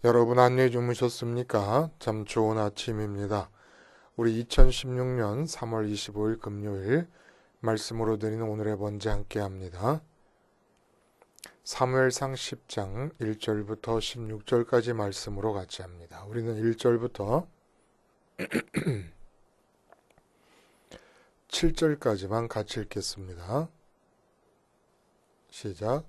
여러분 안녕히 주무셨습니까? 참 좋은 아침입니다. 우리 2016년 3월 25일 금요일 말씀으로 드리는 오늘의 번제 함께 합니다. 사무엘상 10장 1절부터 16절까지 말씀으로 같이 합니다. 우리는 1절부터 7절까지만 같이 읽겠습니다. 시작.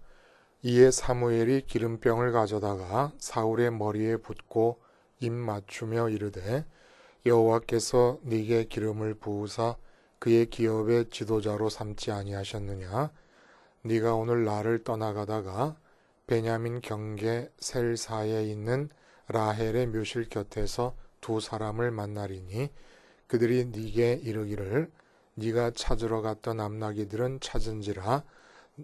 이에 사무엘이 기름병을 가져다가 사울의 머리에 붓고 입 맞추며 이르되 여호와께서 네게 기름을 부으사 그의 기업의 지도자로 삼지 아니하셨느냐? 네가 오늘 나를 떠나가다가 베냐민 경계 셀사에 있는 라헬의 묘실 곁에서 두 사람을 만나리니 그들이 네게 이르기를 네가 찾으러 갔던 암나기들은 찾은지라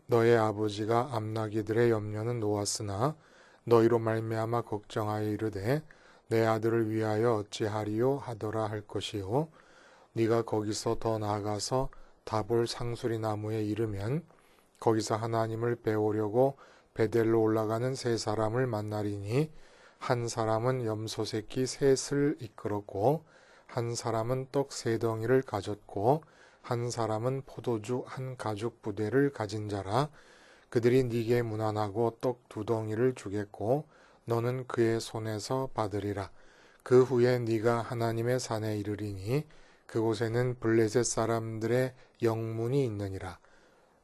너의 아버지가 암나기들의 염려는 놓았으나 너희로 말미암아 걱정하여 이르되 내 아들을 위하여 어찌하리요 하더라 할 것이요 네가 거기서 더 나아가서 다볼 상수리 나무에 이르면 거기서 하나님을 배우려고 베델로 올라가는 세 사람을 만나리니 한 사람은 염소 새끼 셋을 이끌었고 한 사람은 떡 세 덩이를 가졌고 한 사람은 포도주 한 가죽 부대를 가진 자라. 그들이 네게 문안하고 떡 두 덩이를 주겠고 너는 그의 손에서 받으리라. 그 후에 네가 하나님의 산에 이르리니 그곳에는 블레셋 사람들의 영문이 있느니라.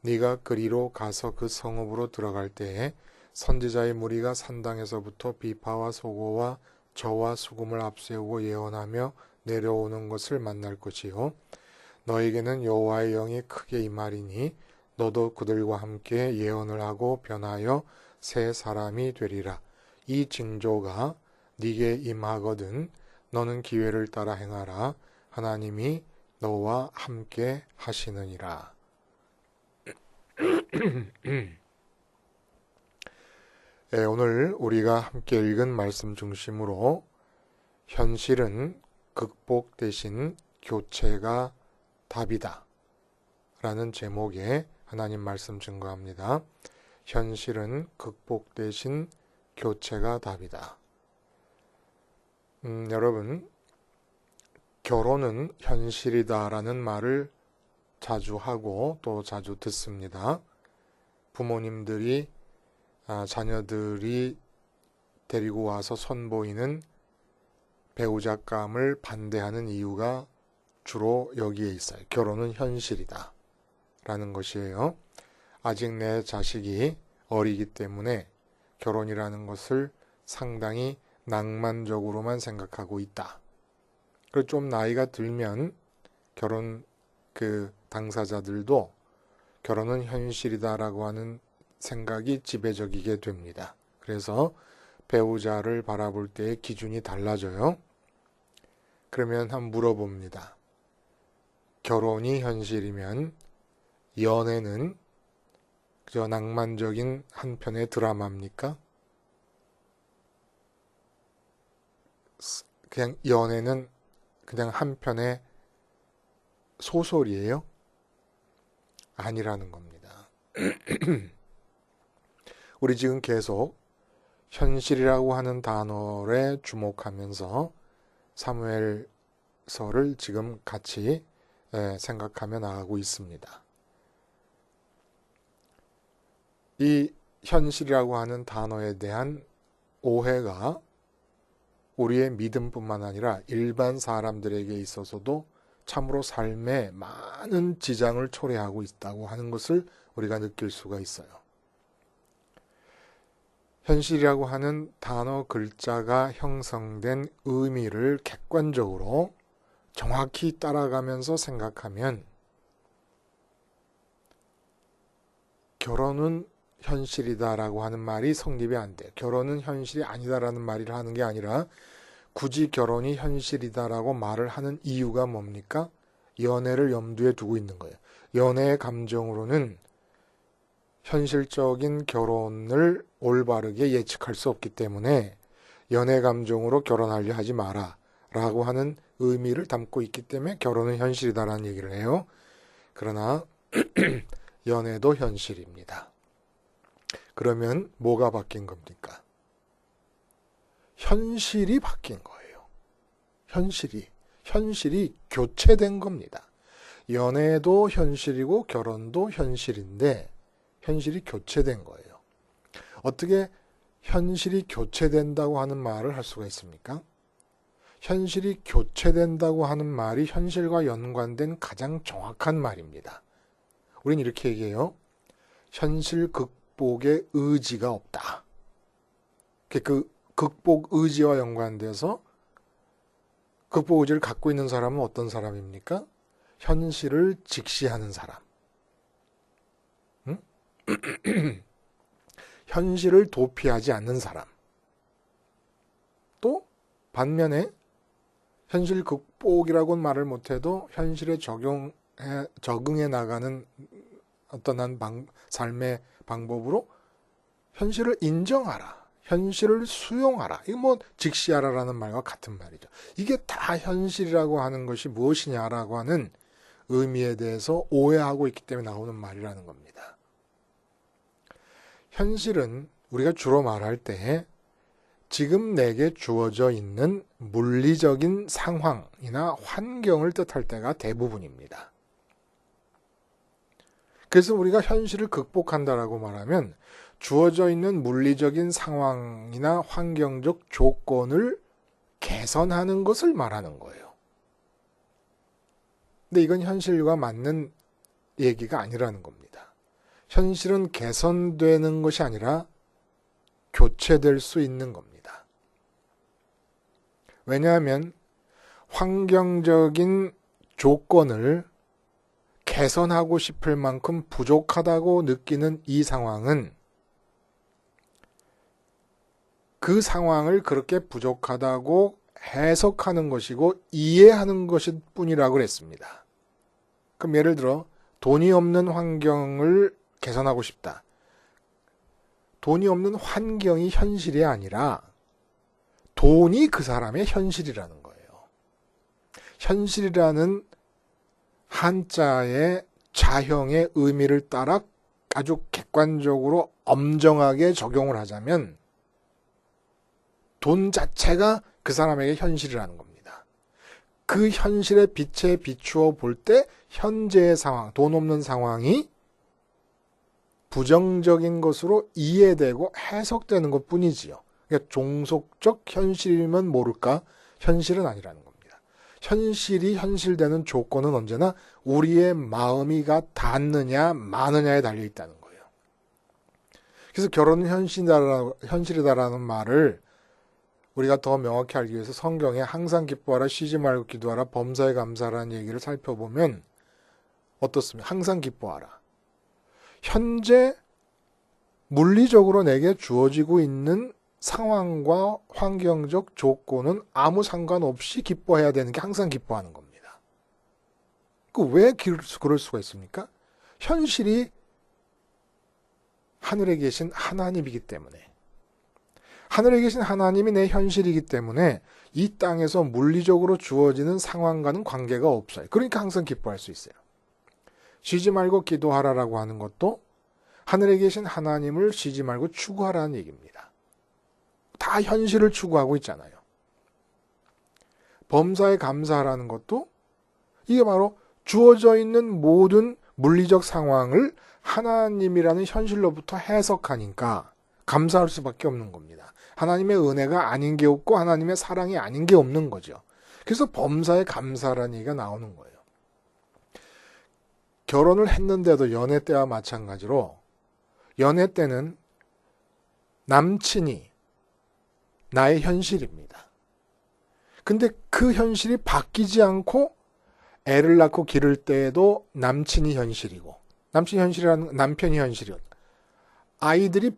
네가 그리로 가서 그 성읍으로 들어갈 때에 선지자의 무리가 산당에서부터 비파와 소고와 저와 수금을 앞세우고 예언하며 내려오는 것을 만날 것이요 너에게는 여호와의 영이 크게 임하리니 너도 그들과 함께 예언을 하고 변하여 새 사람이 되리라. 이 징조가 네게 임하거든 너는 기회를 따라 행하라. 하나님이 너와 함께 하시느니라. 오늘 우리가 함께 읽은 말씀 중심으로 현실은 극복 대신 교체가 답이다 라는 제목의 하나님 말씀 증거합니다. 현실은 극복 대신 교체가 답이다. 여러분, 결혼은 현실이다 라는 말을 자주 하고 또 자주 듣습니다. 부모님들이 자녀들이 데리고 와서 선보이는 배우자감을 반대하는 이유가 주로 여기에 있어요. 결혼은 현실이다 라는 것이에요. 아직 내 자식이 어리기 때문에 결혼이라는 것을 상당히 낭만적으로만 생각하고 있다. 그리고 좀 나이가 들면 결혼 당사자들도 결혼은 현실이다라고 하는 생각이 지배적이게 됩니다. 그래서 배우자를 바라볼 때의 기준이 달라져요. 그러면 한번 물어봅니다. 결혼이 현실이면 연애는 그저 낭만적인 한편의 드라마입니까? 그냥 연애는 그냥 한편의 소설이에요? 아니라는 겁니다. 우리 지금 계속 현실이라고 하는 단어에 주목하면서 사무엘서를 지금 같이 생각하며 나가고 있습니다. 이 현실이라고 하는 단어에 대한 오해가 우리의 믿음뿐만 아니라 일반 사람들에게 있어서도 참으로 삶에 많은 지장을 초래하고 있다고 하는 것을 우리가 느낄 수가 있어요. 현실이라고 하는 단어 글자가 형성된 의미를 객관적으로 정확히 따라가면서 생각하면 결혼은 현실이다라고 하는 말이 성립이 안 돼요. 결혼은 현실이 아니다라는 말을 하는 게 아니라 굳이 결혼이 현실이다라고 말을 하는 이유가 뭡니까? 연애를 염두에 두고 있는 거예요. 연애의 감정으로는 현실적인 결혼을 올바르게 예측할 수 없기 때문에 연애 감정으로 결혼하려 하지 마라 라고 하는 의미를 담고 있기 때문에 결혼은 현실이다라는 얘기를 해요. 그러나 연애도 현실입니다. 그러면 뭐가 바뀐 겁니까? 현실이 바뀐 거예요. 현실이 교체된 겁니다. 연애도 현실이고 결혼도 현실인데 현실이 교체된 거예요. 어떻게 현실이 교체된다고 하는 말을 할 수가 있습니까? 현실이 교체된다고 하는 말이 현실과 연관된 가장 정확한 말입니다. 우린 이렇게 얘기해요. 현실 극복의 의지가 없다. 그 극복 의지와 연관돼서 극복 의지를 갖고 있는 사람은 어떤 사람입니까? 현실을 직시하는 사람. 응? 현실을 도피하지 않는 사람. 또 반면에 현실 극복이라고는 말을 못해도 현실에 적응해 나가는 어떤 삶의 방법으로 현실을 인정하라. 현실을 수용하라. 이거 뭐 직시하라라는 말과 같은 말이죠. 이게 다 현실이라고 하는 것이 무엇이냐라고 하는 의미에 대해서 오해하고 있기 때문에 나오는 말이라는 겁니다. 현실은 우리가 주로 말할 때 지금 내게 주어져 있는 물리적인 상황이나 환경을 뜻할 때가 대부분입니다. 그래서 우리가 현실을 극복한다라고 말하면 주어져 있는 물리적인 상황이나 환경적 조건을 개선하는 것을 말하는 거예요. 근데 이건 현실과 맞는 얘기가 아니라는 겁니다. 현실은 개선되는 것이 아니라 교체될 수 있는 겁니다. 왜냐하면 환경적인 조건을 개선하고 싶을 만큼 부족하다고 느끼는 이 상황은 그 상황을 그렇게 부족하다고 해석하는 것이고 이해하는 것일 뿐이라고 그랬습니다. 그럼 예를 들어 돈이 없는 환경을 개선하고 싶다. 돈이 없는 환경이 현실이 아니라 돈이 그 사람의 현실이라는 거예요. 현실이라는 한자의 자형의 의미를 따라 아주 객관적으로 엄정하게 적용을 하자면 돈 자체가 그 사람에게 현실이라는 겁니다. 그 현실의 빛에 비추어 볼 때 현재의 상황, 돈 없는 상황이 부정적인 것으로 이해되고 해석되는 것 뿐이지요. 그러니까 종속적 현실이면 모를까? 현실은 아니라는 겁니다. 현실이 현실되는 조건은 언제나 우리의 마음이가 닿느냐 마느냐에 달려 있다는 거예요. 그래서 결혼은 현실이다라는 말을 우리가 더 명확히 알기 위해서 성경에 항상 기뻐하라, 쉬지 말고 기도하라, 범사에 감사하라는 얘기를 살펴보면 어떻습니까? 항상 기뻐하라. 현재 물리적으로 내게 주어지고 있는 상황과 환경적 조건은 아무 상관없이 기뻐해야 되는 게 항상 기뻐하는 겁니다. 왜 그럴 수가 있습니까? 현실이 하늘에 계신 하나님이기 때문에, 하늘에 계신 하나님이 내 현실이기 때문에 이 땅에서 물리적으로 주어지는 상황과는 관계가 없어요. 그러니까 항상 기뻐할 수 있어요. 쉬지 말고 기도하라라고 하는 것도 하늘에 계신 하나님을 쉬지 말고 추구하라는 얘기입니다. 다 현실을 추구하고 있잖아요. 범사에 감사하라는 것도 이게 바로 주어져 있는 모든 물리적 상황을 하나님이라는 현실로부터 해석하니까 감사할 수밖에 없는 겁니다. 하나님의 은혜가 아닌 게 없고 하나님의 사랑이 아닌 게 없는 거죠. 그래서 범사에 감사라는 얘기가 나오는 거예요. 결혼을 했는데도 연애 때와 마찬가지로 연애 때는 남친이 나의 현실입니다. 근데 그 현실이 바뀌지 않고 애를 낳고 기를 때에도 남친이 현실이고, 남친이 현실이라는 남편이 현실이고, 아이들이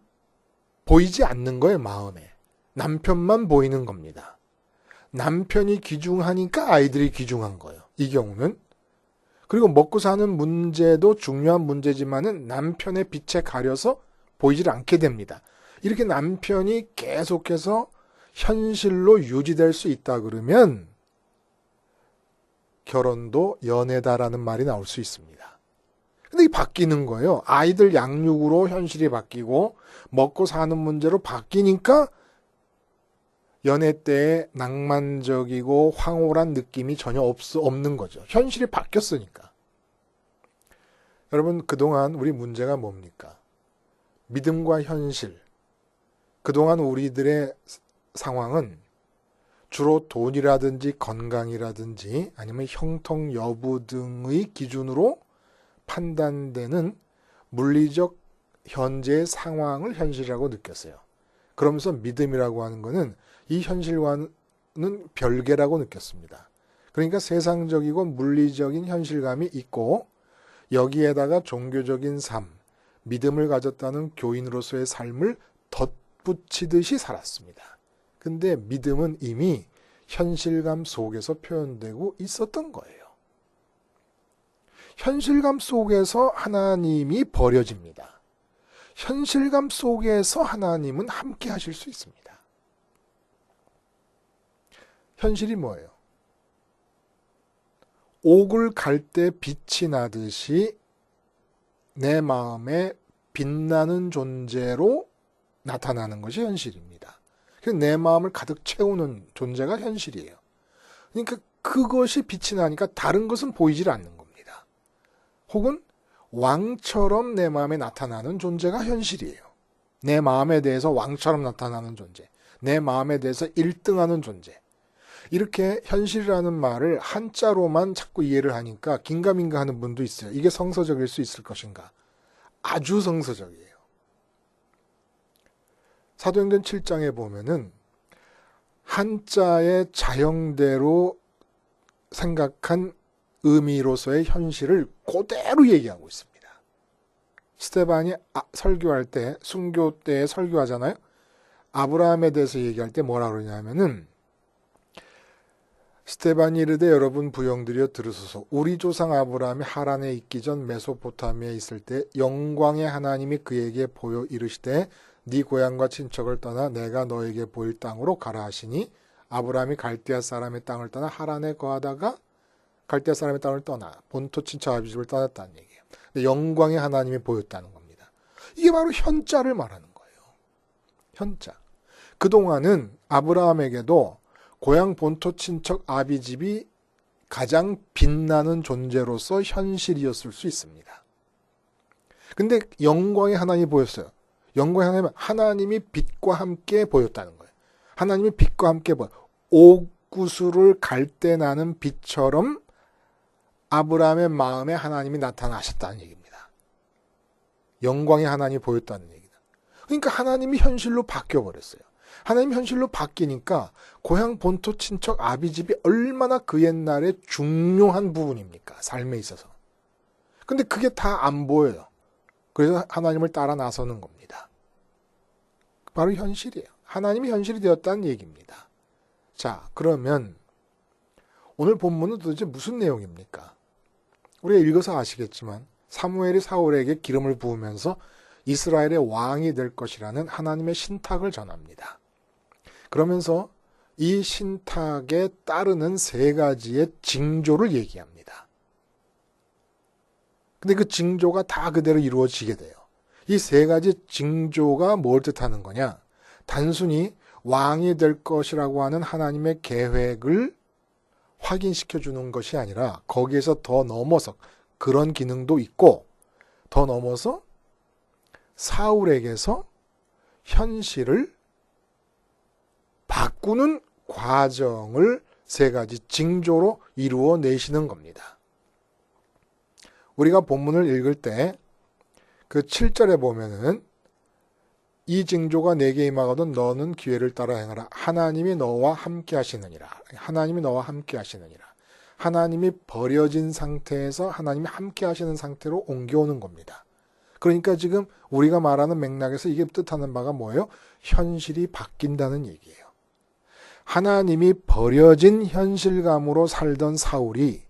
보이지 않는 거예요, 마음에. 남편만 보이는 겁니다. 남편이 귀중하니까 아이들이 귀중한 거예요, 이 경우는. 그리고 먹고 사는 문제도 중요한 문제지만은 남편의 빛에 가려서 보이질 않게 됩니다. 이렇게 남편이 계속해서 현실로 유지될 수 있다 그러면 결혼도 연애다라는 말이 나올 수 있습니다. 근데 이게 바뀌는 거예요. 아이들 양육으로 현실이 바뀌고 먹고 사는 문제로 바뀌니까 연애 때의 낭만적이고 황홀한 느낌이 전혀 없는 거죠. 현실이 바뀌었으니까. 여러분, 그동안 우리 문제가 뭡니까? 믿음과 현실. 그동안 우리들의 상황은 주로 돈이라든지 건강이라든지 아니면 형통 여부 등의 기준으로 판단되는 물리적 현재의 상황을 현실이라고 느꼈어요. 그러면서 믿음이라고 하는 것은 이 현실과는 별개라고 느꼈습니다. 그러니까 세상적이고 물리적인 현실감이 있고 여기에다가 종교적인 삶, 믿음을 가졌다는 교인으로서의 삶을 덧붙이듯이 살았습니다. 근데 믿음은 이미 현실감 속에서 표현되고 있었던 거예요. 현실감 속에서 하나님이 버려집니다. 현실감 속에서 하나님은 함께 하실 수 있습니다. 현실이 뭐예요? 옥을 갈 때 빛이 나듯이 내 마음에 빛나는 존재로 나타나는 것이 현실입니다. 내 마음을 가득 채우는 존재가 현실이에요. 그러니까 그것이 빛이 나니까 다른 것은 보이질 않는 겁니다. 혹은 왕처럼 내 마음에 나타나는 존재가 현실이에요. 내 마음에 대해서 왕처럼 나타나는 존재, 내 마음에 대해서 1등하는 존재. 이렇게 현실이라는 말을 한자로만 자꾸 이해를 하니까 긴가민가 하는 분도 있어요. 이게 성서적일 수 있을 것인가? 아주 성서적이에요. 사도행전 7장에 보면은 한자의 자형대로 생각한 의미로서의 현실을 그대로 얘기하고 있습니다. 스데반이 설교할 때, 순교 때 설교하잖아요. 아브라함에 대해서 얘기할 때 뭐라 그러냐면은 스데반이 이르되 여러분 부형들이여 들으소서. 우리 조상 아브라함이 하란에 있기 전 메소포타미아에 있을 때 영광의 하나님이 그에게 보여 이르시되 네 고향과 친척을 떠나 내가 너에게 보일 땅으로 가라 하시니 아브라함이 갈대아 사람의 땅을 떠나 하란에 거하다가 갈대아 사람의 땅을 떠나 본토 친척 아비집을 떠났다는 얘기예요. 근데 영광의 하나님이 보였다는 겁니다. 이게 바로 현자를 말하는 거예요. 현자. 그동안은 아브라함에게도 고향 본토 친척 아비집이 가장 빛나는 존재로서 현실이었을 수 있습니다. 근데 영광의 하나님이 보였어요. 영광의 하나님은 하나님이 빛과 함께 보였다는 거예요. 하나님이 빛과 함께 보여. 옥구슬을 갈 때 나는 빛처럼 아브라함의 마음에 하나님이 나타나셨다는 얘기입니다. 영광의 하나님이 보였다는 얘기다. 그러니까 하나님이 현실로 바뀌어버렸어요. 하나님 현실로 바뀌니까 고향 본토 친척 아비집이 얼마나 그 옛날에 중요한 부분입니까? 삶에 있어서. 근데 그게 다 안 보여요. 그래서 하나님을 따라 나서는 겁니다. 바로 현실이에요. 하나님이 현실이 되었다는 얘기입니다. 자, 그러면 오늘 본문은 도대체 무슨 내용입니까? 우리가 읽어서 아시겠지만 사무엘이 사울에게 기름을 부으면서 이스라엘의 왕이 될 것이라는 하나님의 신탁을 전합니다. 그러면서 이 신탁에 따르는 세 가지의 징조를 얘기합니다. 근데 그 징조가 다 그대로 이루어지게 돼요. 이 세 가지 징조가 뭘 뜻하는 거냐? 단순히 왕이 될 것이라고 하는 하나님의 계획을 확인시켜 주는 것이 아니라 거기에서 더 넘어서 그런 기능도 있고 더 넘어서 사울에게서 현실을 바꾸는 과정을 세 가지 징조로 이루어내시는 겁니다. 우리가 본문을 읽을 때 그 7절에 보면은 이 징조가 내게 임하거든 너는 기회를 따라 행하라. 하나님이 너와 함께 하시느니라. 하나님이 너와 함께 하시느니라. 하나님이 버려진 상태에서 하나님이 함께 하시는 상태로 옮겨오는 겁니다. 그러니까 지금 우리가 말하는 맥락에서 이게 뜻하는 바가 뭐예요? 현실이 바뀐다는 얘기예요. 하나님이 버려진 현실감으로 살던 사울이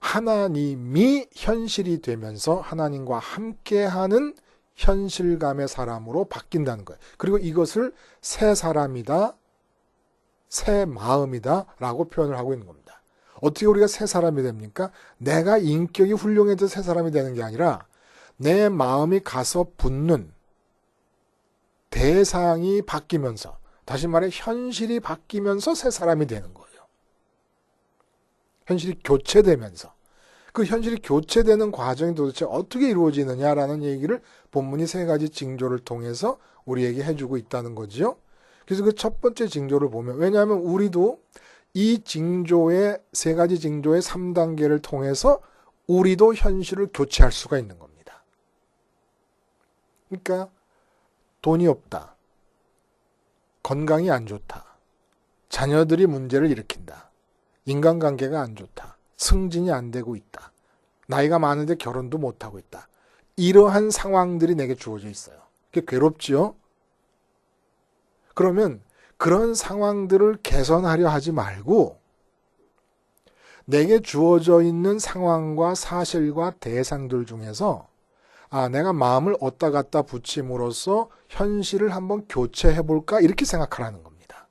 하나님이 현실이 되면서 하나님과 함께하는 현실감의 사람으로 바뀐다는 거예요. 그리고 이것을 새 사람이다, 새 마음이다 라고 표현을 하고 있는 겁니다. 어떻게 우리가 새 사람이 됩니까? 내가 인격이 훌륭해서 새 사람이 되는 게 아니라 내 마음이 가서 붙는 대상이 바뀌면서 다시 말해 현실이 바뀌면서 새 사람이 되는 거예요. 현실이 교체되면서. 그 현실이 교체되는 과정이 도대체 어떻게 이루어지느냐라는 얘기를 본문이 세 가지 징조를 통해서 우리에게 해주고 있다는 거죠. 그래서 그 첫 번째 징조를 보면, 왜냐하면 우리도 이 징조의 세 가지 징조의 3단계를 통해서 우리도 현실을 교체할 수가 있는 겁니다. 그러니까 돈이 없다. 건강이 안 좋다. 자녀들이 문제를 일으킨다. 인간관계가 안 좋다. 승진이 안 되고 있다. 나이가 많은데 결혼도 못하고 있다. 이러한 상황들이 내게 주어져 있어요. 그게 괴롭지요? 그러면 그런 상황들을 개선하려 하지 말고 내게 주어져 있는 상황과 사실과 대상들 중에서 내가 마음을 얻다 갖다 붙임으로써 현실을 한번 교체해볼까 이렇게 생각하라는 겁니다.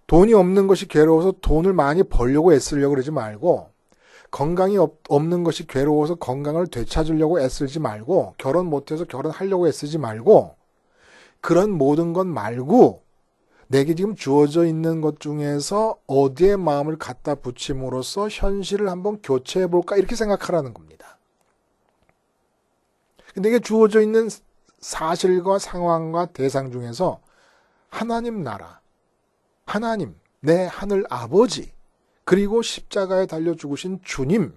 돈이 없는 것이 괴로워서 돈을 많이 벌려고 애쓰려고 그러지 말고, 건강이 없는 것이 괴로워서 건강을 되찾으려고 애쓰지 말고, 결혼 못해서 결혼하려고 애쓰지 말고, 그런 모든 것 말고 내게 지금 주어져 있는 것 중에서 어디에 마음을 갖다 붙임으로써 현실을 한번 교체해볼까 이렇게 생각하라는 겁니다. 내게 주어져 있는 사실과 상황과 대상 중에서 하나님 나라, 하나님, 내 하늘 아버지, 그리고 십자가에 달려 죽으신 주님,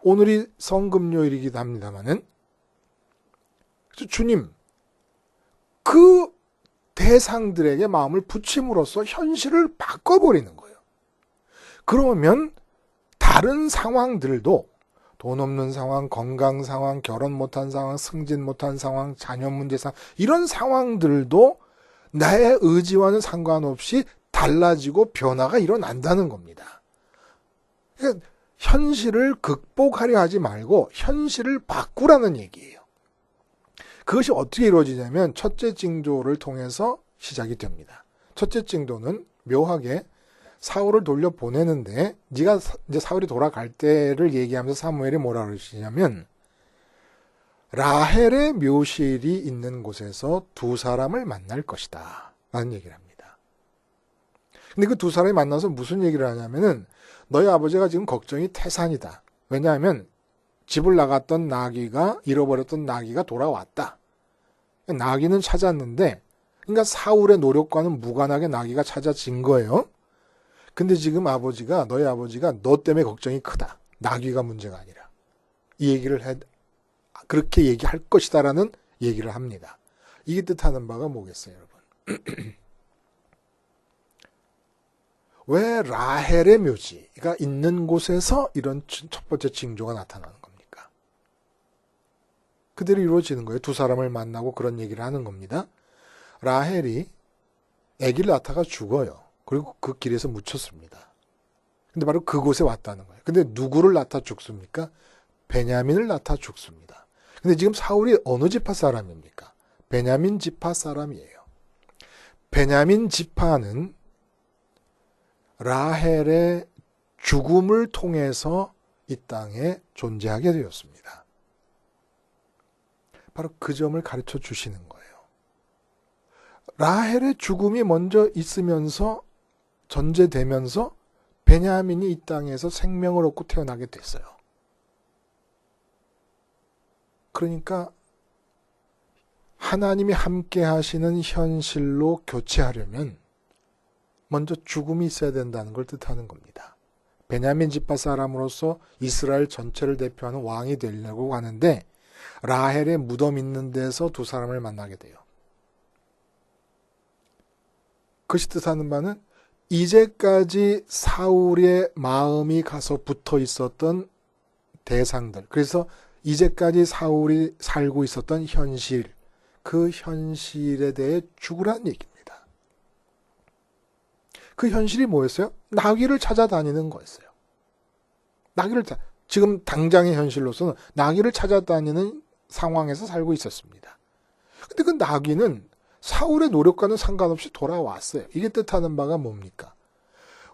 오늘이 성금요일이기도 합니다마는 주님, 그 대상들에게 마음을 붙임으로써 현실을 바꿔버리는 거예요. 그러면 다른 상황들도, 돈 없는 상황, 건강 상황, 결혼 못한 상황, 승진 못한 상황, 자녀 문제 상황, 이런 상황들도 나의 의지와는 상관없이 달라지고 변화가 일어난다는 겁니다. 그러니까 현실을 극복하려 하지 말고 현실을 바꾸라는 얘기예요. 그것이 어떻게 이루어지냐면 첫째 징조를 통해서 시작이 됩니다. 첫째 징조는 묘하게 사울을 돌려보내는데, 네가 이제 사울이 돌아갈 때를 얘기하면서 사무엘이 뭐라 그러시냐면, 라헬의 묘실이 있는 곳에서 두 사람을 만날 것이다 라는 얘기를 합니다. 근데 그 두 사람이 만나서 무슨 얘기를 하냐면은, 너희 아버지가 지금 걱정이 태산이다. 왜냐하면 집을 나갔던 나귀가, 잃어버렸던 나귀가 돌아왔다. 나귀는 찾았는데, 그러니까 사울의 노력과는 무관하게 나귀가 찾아진 거예요. 근데 지금 너희 아버지가 너 때문에 걱정이 크다. 나귀가 문제가 아니라. 이 얘기를 그렇게 얘기할 것이다라는 얘기를 합니다. 이게 뜻하는 바가 뭐겠어요, 여러분? 왜 라헬의 묘지가 있는 곳에서 이런 첫 번째 징조가 나타나는 겁니까? 그대로 이루어지는 거예요. 두 사람을 만나고 그런 얘기를 하는 겁니다. 라헬이 아기를 낳다가 죽어요. 그리고 그 길에서 묻혔습니다. 근데 바로 그곳에 왔다는 거예요. 근데 누구를 낳다 죽습니까? 베냐민을 낳다 죽습니다. 근데 지금 사울이 어느 지파 사람입니까? 베냐민 지파 사람이에요. 베냐민 지파는 라헬의 죽음을 통해서 이 땅에 존재하게 되었습니다. 바로 그 점을 가르쳐 주시는 거예요. 라헬의 죽음이 먼저 있으면서 전제되면서 베냐민이 이 땅에서 생명을 얻고 태어나게 됐어요. 그러니까 하나님이 함께 하시는 현실로 교체하려면 먼저 죽음이 있어야 된다는 걸 뜻하는 겁니다. 베냐민 지파 사람으로서 이스라엘 전체를 대표하는 왕이 되려고 하는데 라헬의 무덤 있는 데서 두 사람을 만나게 돼요. 그것이 뜻하는 바는 이제까지 사울의 마음이 가서 붙어 있었던 대상들, 그래서 이제까지 사울이 살고 있었던 현실, 그 현실에 대해 죽으라는 얘기입니다. 그 현실이 뭐였어요? 나귀를 찾아다니는 거였어요. 지금 당장의 현실로서는 나귀를 찾아다니는 상황에서 살고 있었습니다. 근데 그 나귀는 사울의 노력과는 상관없이 돌아왔어요. 이게 뜻하는 바가 뭡니까?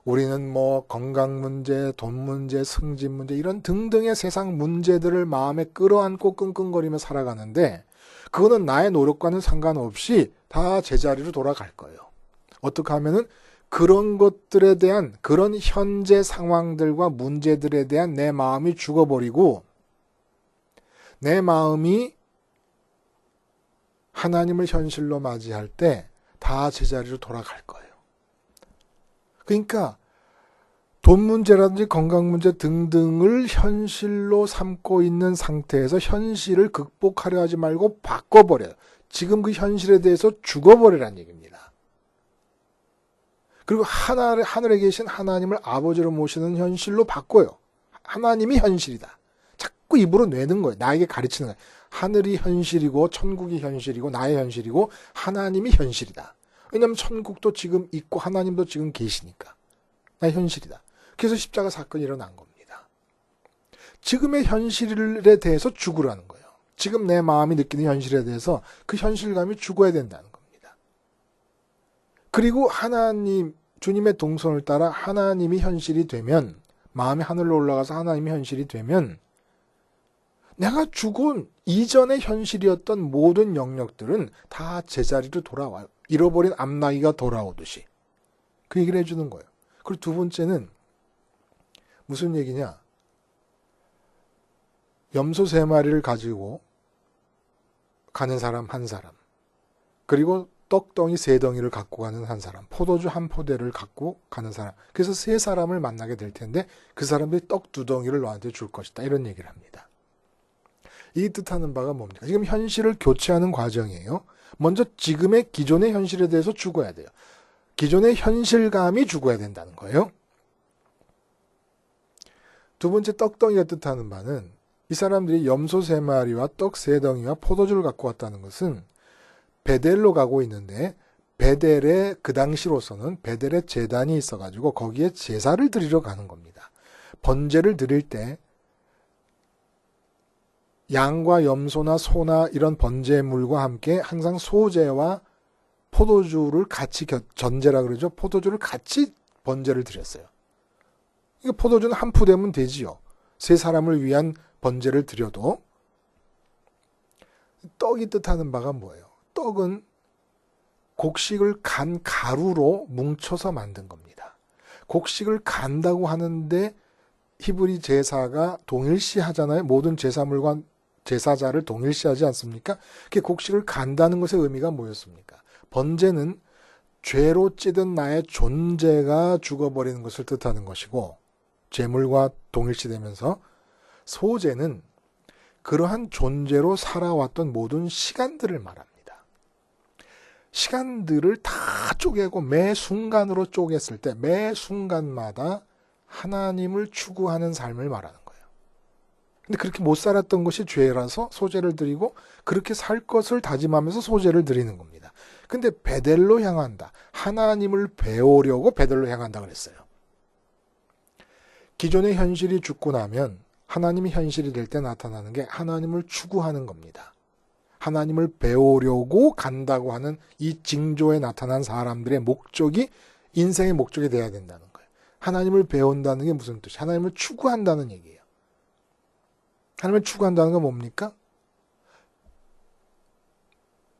우리는 뭐 건강 문제, 돈 문제, 승진 문제 이런 등등의 세상 문제들을 마음에 끌어안고 끙끙거리며 살아가는데 그거는 나의 노력과는 상관없이 다 제자리로 돌아갈 거예요. 어떻게 하면은 그런 것들에 대한 그런 현재 상황들과 문제들에 대한 내 마음이 죽어버리고 내 마음이 하나님을 현실로 맞이할 때 다 제자리로 돌아갈 거예요. 그러니까 돈 문제라든지 건강 문제 등등을 현실로 삼고 있는 상태에서 현실을 극복하려 하지 말고 바꿔버려요. 지금 그 현실에 대해서 죽어버리라는 얘기입니다. 그리고 하늘에 계신 하나님을 아버지로 모시는 현실로 바꿔요. 하나님이 현실이다. 자꾸 입으로 내는 거예요. 나에게 가르치는 거예요. 하늘이 현실이고 천국이 현실이고 나의 현실이고 하나님이 현실이다. 왜냐하면 천국도 지금 있고 하나님도 지금 계시니까. 나의 현실이다. 그래서 십자가 사건이 일어난 겁니다. 지금의 현실에 대해서 죽으라는 거예요. 지금 내 마음이 느끼는 현실에 대해서 그 현실감이 죽어야 된다는 겁니다. 그리고 하나님, 주님의 동선을 따라 하나님이 현실이 되면, 마음이 하늘로 올라가서 하나님이 현실이 되면 내가 죽은 이전의 현실이었던 모든 영역들은 다 제자리로 돌아와요. 잃어버린 암나기가 돌아오듯이. 그 얘기를 해주는 거예요. 그리고 두 번째는 무슨 얘기냐? 염소 3마리를 가지고 가는 사람 한 사람, 그리고 떡덩이 3덩이를 갖고 가는 한 사람, 포도주 1포대를 갖고 가는 사람. 그래서 3사람을 만나게 될 텐데 그 사람들이 떡 2덩이를 너한테 줄 것이다. 이런 얘기를 합니다. 이 뜻하는 바가 뭡니까? 지금 현실을 교체하는 과정이에요. 먼저 지금의 기존의 현실에 대해서 죽어야 돼요. 기존의 현실감이 죽어야 된다는 거예요. 두 번째 떡덩이가 뜻하는 바는 이 사람들이 염소 3마리와 떡 3덩이와 포도주를 갖고 왔다는 것은 베델로 가고 있는데 베델의 그 당시로서는 베델의 제단이 있어가지고 거기에 제사를 드리러 가는 겁니다. 번제를 드릴 때 양과 염소나 소나 이런 번제물과 함께 항상 소제와 포도주를 같이 전제라 그러죠. 포도주를 같이 번제를 드렸어요. 이거 포도주는 1푸대면 되지요. 3사람을 위한 번제를 드려도. 떡이 뜻하는 바가 뭐예요? 떡은 곡식을 간 가루로 뭉쳐서 만든 겁니다. 곡식을 간다고 하는데 히브리 제사가 동일시 하잖아요. 모든 제사물과 제사자를 동일시하지 않습니까? 그 곡식을 간다는 것의 의미가 뭐였습니까? 번제는 죄로 찌든 나의 존재가 죽어버리는 것을 뜻하는 것이고 죄물과 동일시되면서 소제는 그러한 존재로 살아왔던 모든 시간들을 말합니다. 시간들을 다 쪼개고 매 순간으로 쪼갰을 때 매 순간마다 하나님을 추구하는 삶을 말하는 거예요. 근데 그렇게 못 살았던 것이 죄라서 소제를 드리고 그렇게 살 것을 다짐하면서 소제를 드리는 겁니다. 근데 베델로 향한다. 하나님을 배우려고 베델로 향한다 그랬어요. 기존의 현실이 죽고 나면 하나님이 현실이 될 때 나타나는 게 하나님을 추구하는 겁니다. 하나님을 배우려고 간다고 하는 이 징조에 나타난 사람들의 목적이 인생의 목적이 돼야 된다는 거예요. 하나님을 배운다는 게 무슨 뜻이에요? 하나님을 추구한다는 얘기예요. 하나님을 추구한다는 건 뭡니까?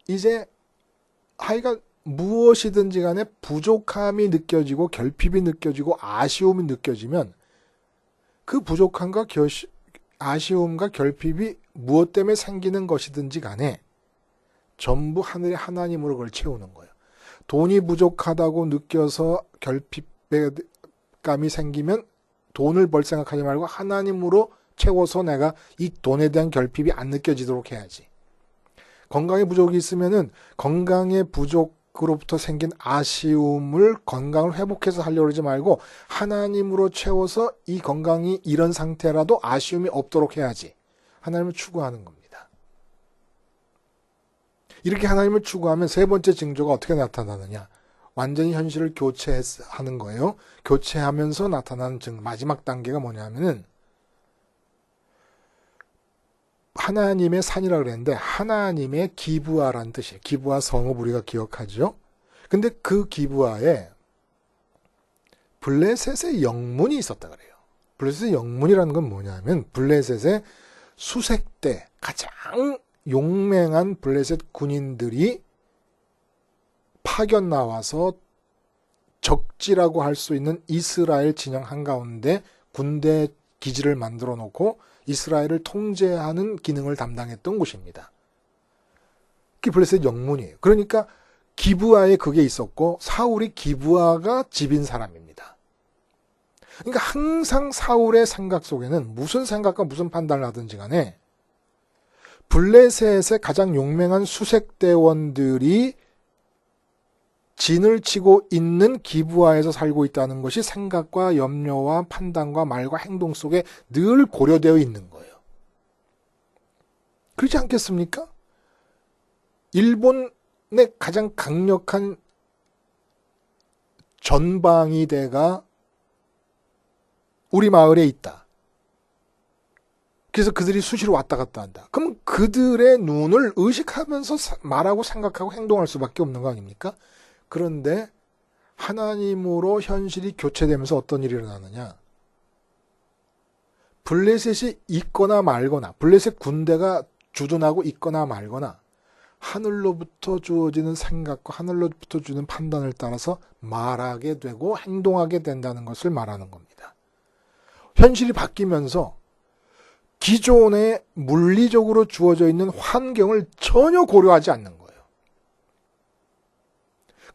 이제 하여간 무엇이든지 간에 부족함이 느껴지고 결핍이 느껴지고 아쉬움이 느껴지면 그 부족함과 아쉬움과 결핍이 무엇 때문에 생기는 것이든지 간에 전부 하늘의 하나님으로 그걸 채우는 거예요. 돈이 부족하다고 느껴서 결핍감이 생기면 돈을 벌 생각하지 말고 하나님으로 채워서 내가 이 돈에 대한 결핍이 안 느껴지도록 해야지. 건강에 부족이 있으면은 건강의 부족으로부터 생긴 아쉬움을 건강을 회복해서 하려고 하지 말고 하나님으로 채워서 이 건강이 이런 상태라도 아쉬움이 없도록 해야지. 하나님을 추구하는 겁니다. 이렇게 하나님을 추구하면 세 번째 징조가 어떻게 나타나느냐? 완전히 현실을 교체하는 거예요. 교체하면서 나타나는 마지막 단계가 뭐냐면은 하나님의 산이라고 그랬는데 하나님의 기브아라는 뜻이에요. 기브아 성읍 우리가 기억하죠. 근데 그 기브아에 블레셋의 영문이 있었다 그래요. 블레셋의 영문이라는 건 뭐냐면 블레셋의 수색 때 가장 용맹한 블레셋 군인들이 파견 나와서 적지라고 할 수 있는 이스라엘 진영 한가운데 군대 기지를 만들어 놓고 이스라엘을 통제하는 기능을 담당했던 곳입니다. 그게 블레셋 영문이에요. 그러니까 기브아에 그게 있었고 사울이 기브아가 집인 사람입니다. 그러니까 항상 사울의 생각 속에는 무슨 생각과 무슨 판단을 하든지 간에 블레셋의 가장 용맹한 수색대원들이 진을 치고 있는 기브아에서 살고 있다는 것이 생각과 염려와 판단과 말과 행동 속에 늘 고려되어 있는 거예요. 그렇지 않겠습니까? 일본의 가장 강력한 전방위대가 우리 마을에 있다. 그래서 그들이 수시로 왔다 갔다 한다. 그럼 그들의 눈을 의식하면서 말하고 생각하고 행동할 수밖에 없는 거 아닙니까? 그런데 하나님으로 현실이 교체되면서 어떤 일이 일어나느냐? 블레셋이 있거나 말거나, 블레셋 군대가 주둔하고 있거나 말거나 하늘로부터 주어지는 생각과 하늘로부터 주는 판단을 따라서 말하게 되고 행동하게 된다는 것을 말하는 겁니다. 현실이 바뀌면서 기존에 물리적으로 주어져 있는 환경을 전혀 고려하지 않는 거예요.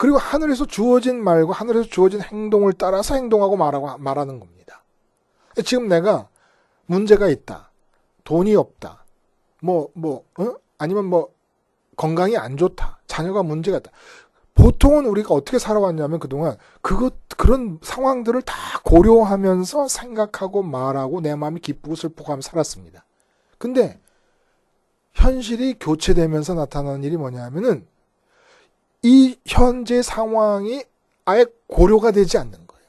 그리고 하늘에서 주어진 말과 하늘에서 주어진 행동을 따라서 행동하고 말하는 겁니다. 지금 내가 문제가 있다. 돈이 없다. 아니면 건강이 안 좋다. 자녀가 문제가 있다. 보통은 우리가 어떻게 살아왔냐면 그동안 그런 상황들을 다 고려하면서 생각하고 말하고 내 마음이 기쁘고 슬프고 하며 살았습니다. 근데 현실이 교체되면서 나타나는 일이 뭐냐면은 이 현재 상황이 아예 고려가 되지 않는 거예요.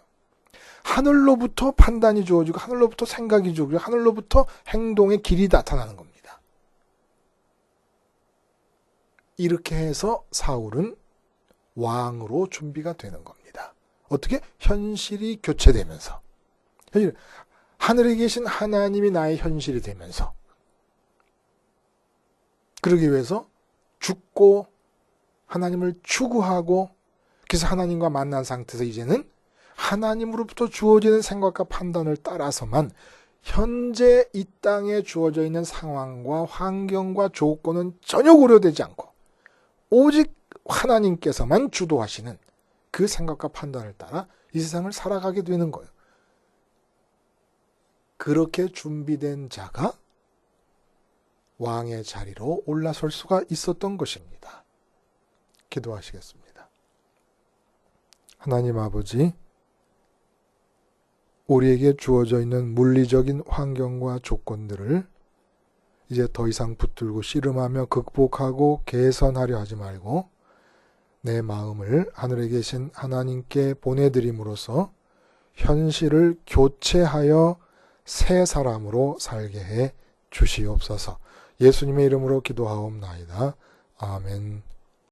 하늘로부터 판단이 주어지고 하늘로부터 생각이 주어지고 하늘로부터 행동의 길이 나타나는 겁니다. 이렇게 해서 사울은 왕으로 준비가 되는 겁니다. 어떻게? 현실이 교체되면서. 하늘에 계신 하나님이 나의 현실이 되면서. 그러기 위해서 죽고 하나님을 추구하고 그래서 하나님과 만난 상태에서 이제는 하나님으로부터 주어지는 생각과 판단을 따라서만 현재 이 땅에 주어져 있는 상황과 환경과 조건은 전혀 고려되지 않고 오직 하나님께서만 주도하시는 그 생각과 판단을 따라 이 세상을 살아가게 되는 거예요. 그렇게 준비된 자가 왕의 자리로 올라설 수가 있었던 것입니다. 기도하시겠습니다. 하나님 아버지, 우리에게 주어져 있는 물리적인 환경과 조건들을 이제 더 이상 붙들고 씨름하며 극복하고 개선하려 하지 말고 내 마음을 하늘에 계신 하나님께 보내드림으로써 현실을 교체하여 새 사람으로 살게 해 주시옵소서. 예수님의 이름으로 기도하옵나이다. 아멘.